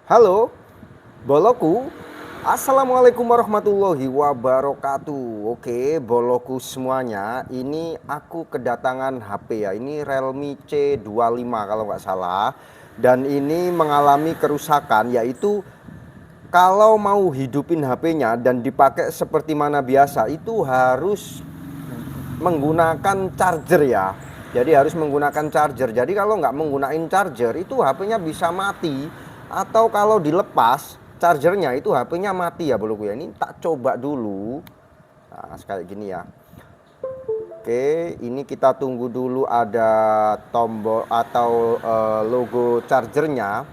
Halo, boloku. Assalamualaikum warahmatullahi wabarakatuh. Oke, boloku semuanya. Ini aku kedatangan HP ya. Ini Realme C25 kalau nggak salah. Dan ini mengalami kerusakan, yaitu kalau mau hidupin HP-nya dan dipakai seperti mana biasa, itu harus menggunakan charger ya. Jadi harus menggunakan charger. Jadi kalau nggak menggunakan charger, itu HP-nya bisa mati. Atau kalau dilepas chargernya, itu HP-nya mati ya boloku ya. Ini tak coba dulu. Nah, kayak gini ya. Oke, ini kita tunggu dulu ada tombol atau logo chargernya.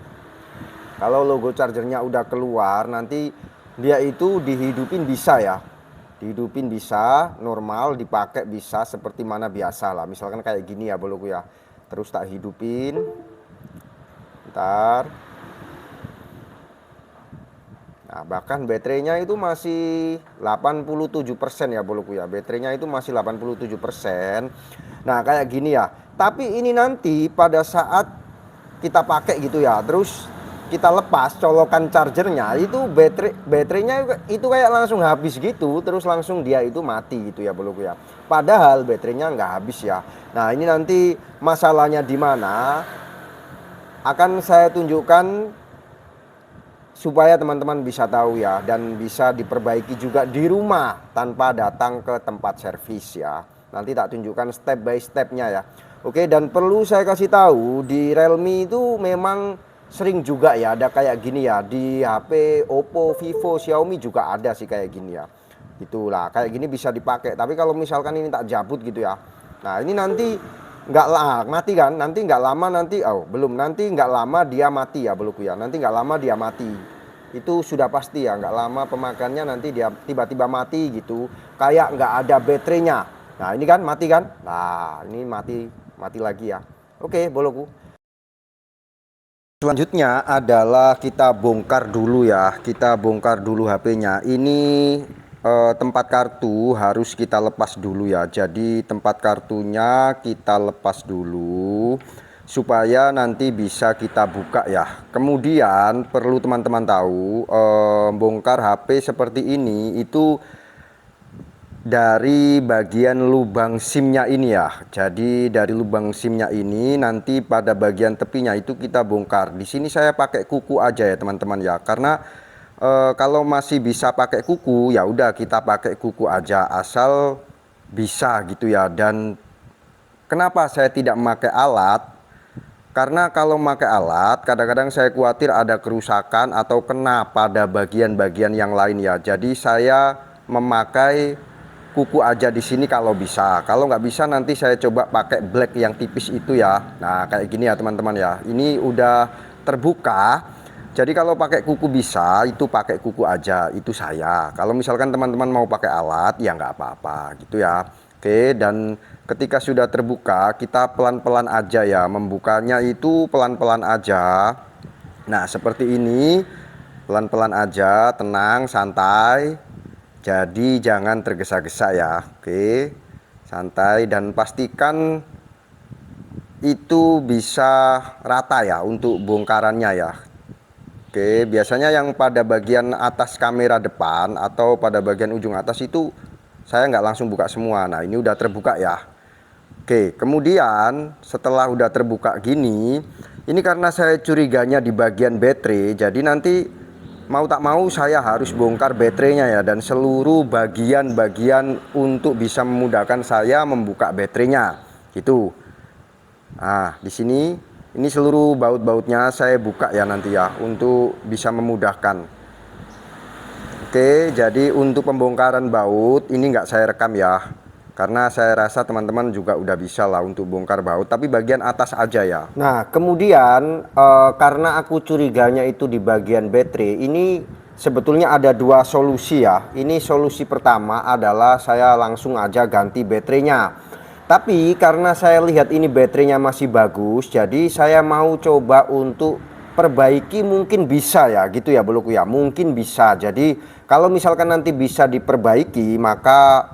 Kalau logo chargernya udah keluar, nanti dia itu dihidupin bisa ya. Dihidupin bisa, normal, dipakai bisa seperti mana biasa lah. Misalkan kayak gini ya boloku ya. Terus tak hidupin. Ntar. Nah, bahkan baterainya itu masih 87% ya boloku ya. Baterainya itu masih 87%. Nah, kayak gini ya. Tapi ini nanti pada saat kita pakai gitu ya, terus kita lepas colokan chargernya, itu baterainya itu kayak langsung habis gitu, terus langsung dia itu mati gitu ya boloku ya. Padahal baterainya nggak habis ya. Nah, ini nanti masalahnya di mana akan saya tunjukkan supaya teman-teman bisa tahu ya, dan bisa diperbaiki juga di rumah tanpa datang ke tempat servis ya. Nanti tak tunjukkan step by stepnya ya. Oke, dan perlu saya kasih tahu, di Realme itu memang sering juga ya ada kayak gini ya. Di HP Oppo, Vivo, Xiaomi juga ada sih kayak gini ya. Itulah, kayak gini bisa dipakai. Tapi kalau misalkan ini tak jabut gitu ya. Nah, ini nanti nggak lah mati kan, nanti nggak lama nanti belum, nanti nggak lama dia mati ya boloku ya. Nanti nggak lama dia mati, itu sudah pasti ya. Nggak lama pemakaiannya nanti dia tiba-tiba mati gitu, kayak nggak ada baterainya. Nah, ini kan mati kan. Nah, ini mati lagi ya. Oke boloku, selanjutnya adalah kita bongkar dulu ya. Kita bongkar dulu HP-nya. Ini tempat kartu harus kita lepas dulu ya. Jadi tempat kartunya kita lepas dulu supaya nanti bisa kita buka ya. Kemudian perlu teman-teman tahu, bongkar HP seperti ini itu dari bagian lubang SIM-nya ini ya. Jadi dari lubang SIM-nya ini nanti pada bagian tepinya itu kita bongkar. Di sini saya pakai kuku aja ya teman-teman ya. Karena kalau masih bisa pakai kuku ya udah kita pakai kuku aja, asal bisa gitu ya. Dan kenapa saya tidak memakai alat? Karena kalau memakai alat kadang-kadang saya khawatir ada kerusakan atau kena pada bagian-bagian yang lain ya. Jadi saya memakai kuku aja di sini kalau bisa. Kalau nggak bisa nanti saya coba pakai black yang tipis itu ya. Nah, kayak gini ya teman-teman ya. Ini udah terbuka. Jadi kalau pakai kuku bisa, itu pakai kuku aja, itu saya. Kalau misalkan teman-teman mau pakai alat, ya nggak apa-apa gitu ya. Oke, dan ketika sudah terbuka, kita pelan-pelan aja ya. Membukanya itu pelan-pelan aja. Nah, seperti ini, pelan-pelan aja, tenang, santai. Jadi jangan tergesa-gesa ya. Oke, santai dan pastikan itu bisa rata ya untuk bongkarannya ya. Oke, biasanya yang pada bagian atas kamera depan atau pada bagian ujung atas itu saya nggak langsung buka semua. Nah, ini udah terbuka ya. Oke, kemudian setelah udah terbuka gini, ini karena saya curiganya di bagian baterai, jadi nanti mau tak mau saya harus bongkar baterainya ya, dan seluruh bagian-bagian untuk bisa memudahkan saya membuka baterainya gitu. Nah, di sini ini seluruh baut-bautnya saya buka ya nanti ya, untuk bisa memudahkan. Oke, jadi untuk pembongkaran baut ini nggak saya rekam ya, karena saya rasa teman-teman juga udah bisa lah untuk bongkar baut, tapi bagian atas aja ya. Nah, kemudian karena aku curiganya itu di bagian baterai, ini sebetulnya ada dua solusi ya. Ini solusi pertama adalah saya langsung aja ganti baterainya. Tapi karena saya lihat ini baterainya masih bagus, jadi saya mau coba untuk perbaiki, mungkin bisa ya gitu ya boloku ya, mungkin bisa. Jadi kalau misalkan nanti bisa diperbaiki, maka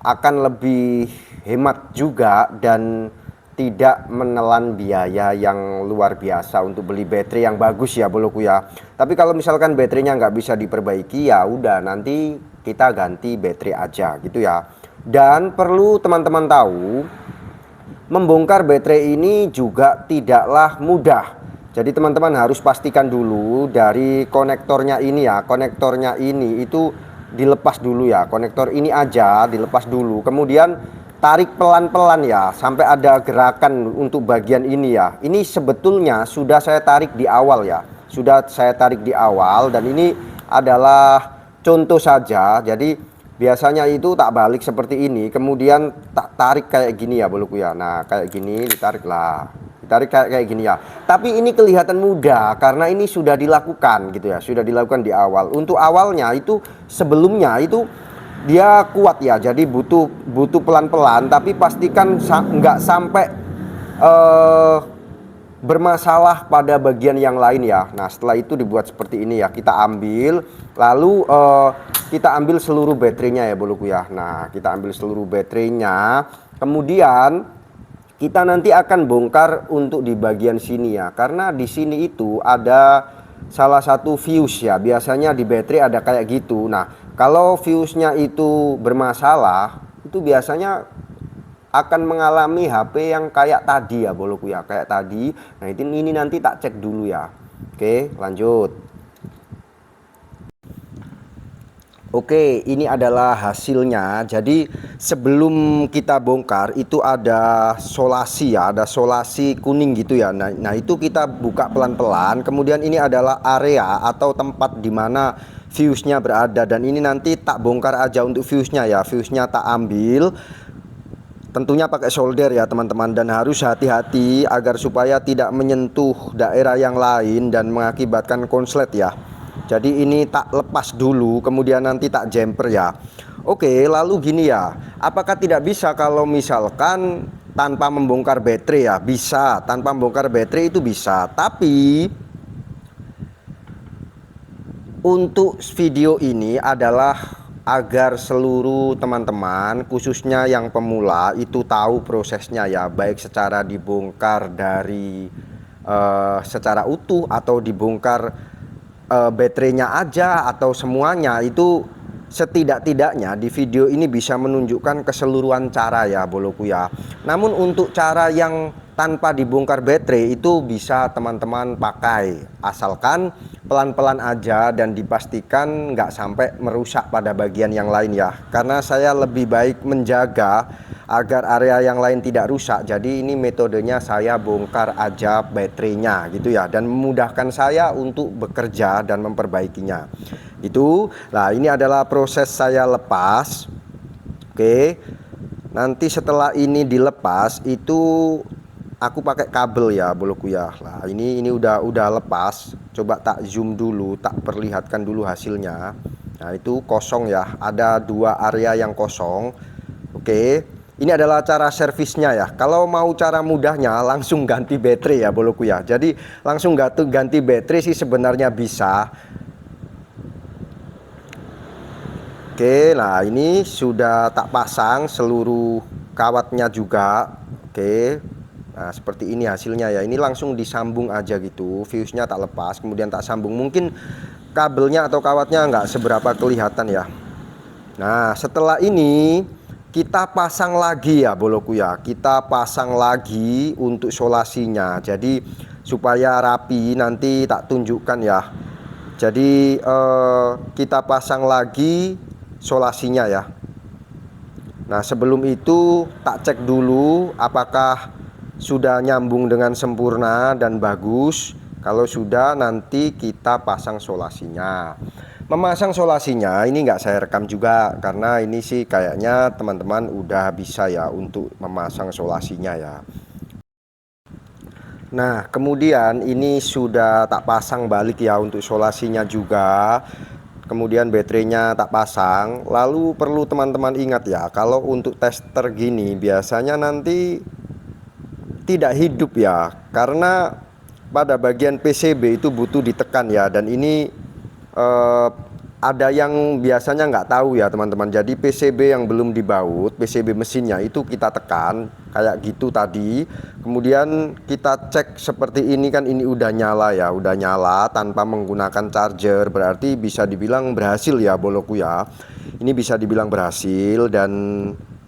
akan lebih hemat juga, dan tidak menelan biaya yang luar biasa untuk beli baterai yang bagus ya boloku ya. Tapi kalau misalkan baterainya nggak bisa diperbaiki, ya udah nanti kita ganti baterai aja gitu ya. Dan perlu teman-teman tahu, membongkar baterai ini juga tidaklah mudah. Jadi teman-teman harus pastikan dulu dari konektornya ini ya. Konektornya ini itu dilepas dulu ya. Konektor ini aja dilepas dulu. Kemudian tarik pelan-pelan ya sampai ada gerakan untuk bagian ini ya. Ini sebetulnya sudah saya tarik di awal ya. Sudah saya tarik di awal dan ini adalah contoh saja. Jadi biasanya itu tak balik seperti ini, kemudian tak tarik kayak gini ya boloku ya. Nah kayak gini ditarik lah, ditarik kayak gini ya. Tapi ini kelihatan mudah karena ini sudah dilakukan gitu ya, sudah dilakukan di awal. Untuk awalnya itu sebelumnya itu dia kuat ya, jadi butuh pelan-pelan, tapi pastikan nggak sampai bermasalah pada bagian yang lain ya. Nah setelah itu dibuat seperti ini ya, kita ambil lalu kita ambil seluruh baterainya ya boloku ya. Nah kita ambil seluruh baterainya, kemudian kita nanti akan bongkar untuk di bagian sini ya, karena di sini itu ada salah satu fuse ya, biasanya di baterai ada kayak gitu. Nah kalau fuse-nya itu bermasalah, itu biasanya akan mengalami HP yang kayak tadi ya boloku ya, kayak tadi. Nah ini nanti tak cek dulu ya. Oke lanjut. Oke, ini adalah hasilnya. Jadi sebelum kita bongkar itu ada solasi ya, ada solasi kuning gitu ya. Nah itu kita buka pelan-pelan. Kemudian ini adalah area atau tempat di mana fuse-nya berada, dan ini nanti tak bongkar aja untuk fuse-nya ya. Fuse-nya tak ambil. Tentunya pakai solder ya teman-teman, dan harus hati-hati agar supaya tidak menyentuh daerah yang lain dan mengakibatkan konslet ya. Jadi ini tak lepas dulu, kemudian nanti tak jumper ya. Oke, lalu gini ya, apakah tidak bisa kalau misalkan tanpa membongkar baterai ya? Bisa, tanpa membongkar baterai itu bisa. Tapi untuk video ini adalah agar seluruh teman-teman khususnya yang pemula itu tahu prosesnya ya, baik secara dibongkar dari secara utuh atau dibongkar baterainya aja atau semuanya. Itu setidak-tidaknya di video ini bisa menunjukkan keseluruhan cara ya boloku ya. Namun untuk cara yang tanpa dibongkar baterai itu bisa teman-teman pakai, asalkan pelan-pelan aja dan dipastikan nggak sampai merusak pada bagian yang lain ya, karena saya lebih baik menjaga agar area yang lain tidak rusak. Jadi ini metodenya saya bongkar aja baterainya gitu ya, dan memudahkan saya untuk bekerja dan memperbaikinya itu. Nah ini adalah proses saya lepas. Oke, nanti setelah ini dilepas itu aku pakai kabel ya boloku ya. Nah ini udah lepas. Coba tak zoom dulu, tak perlihatkan dulu hasilnya. Nah itu kosong ya, ada dua area yang kosong. Oke, ini adalah cara servisnya ya. Kalau mau cara mudahnya langsung ganti baterai ya boloku ya. Jadi langsung ganti baterai sih sebenarnya bisa. Oke, nah ini sudah tak pasang seluruh kawatnya juga. Oke, nah seperti ini hasilnya ya. Ini langsung disambung aja gitu, fuse-nya tak lepas, kemudian tak sambung. Mungkin kabelnya atau kawatnya nggak seberapa kelihatan ya. Nah setelah ini kita pasang lagi ya boloku ya, kita pasang lagi untuk solasinya. Jadi supaya rapi nanti tak tunjukkan ya. Jadi kita pasang lagi solasinya ya. Nah sebelum itu tak cek dulu apakah sudah nyambung dengan sempurna dan bagus. Kalau sudah nanti kita pasang solasinya. Memasang solasinya ini nggak saya rekam juga, karena ini sih kayaknya teman-teman udah bisa ya untuk memasang solasinya ya. Nah kemudian ini sudah tak pasang balik ya untuk solasinya juga. Kemudian baterainya tak pasang. Lalu perlu teman-teman ingat ya, kalau untuk tester gini biasanya nanti tidak hidup ya, karena pada bagian PCB itu butuh ditekan ya. Dan ini ada yang biasanya nggak tahu ya teman-teman. Jadi PCB yang belum dibaut, PCB mesinnya itu kita tekan kayak gitu tadi. Kemudian kita cek seperti ini kan, ini udah nyala ya, udah nyala tanpa menggunakan charger. Berarti bisa dibilang berhasil ya boloku ya. Ini bisa dibilang berhasil, dan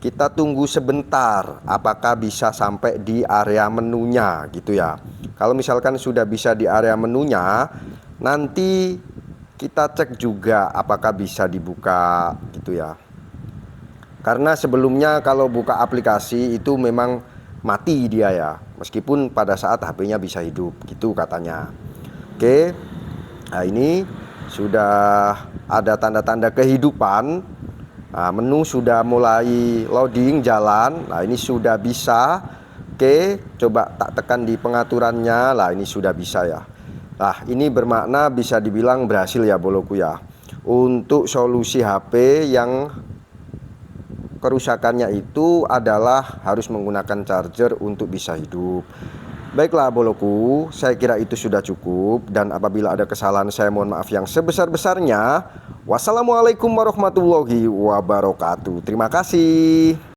kita tunggu sebentar apakah bisa sampai di area menunya gitu ya. Kalau misalkan sudah bisa di area menunya, nanti kita cek juga apakah bisa dibuka gitu ya. Karena sebelumnya kalau buka aplikasi itu memang mati dia ya, meskipun pada saat HP-nya bisa hidup gitu katanya. Oke. Nah, ini sudah ada tanda-tanda kehidupan. Nah, menu sudah mulai loading jalan. Nah, ini sudah bisa. Oke, coba tak tekan di pengaturannya. Lah, ini sudah bisa ya. Nah, ini bermakna bisa dibilang berhasil ya boloku ya, untuk solusi HP yang kerusakannya itu adalah harus menggunakan charger untuk bisa hidup. Baiklah boloku, saya kira itu sudah cukup, dan apabila ada kesalahan saya mohon maaf yang sebesar-besarnya. Wassalamualaikum warahmatullahi wabarakatuh. Terima kasih.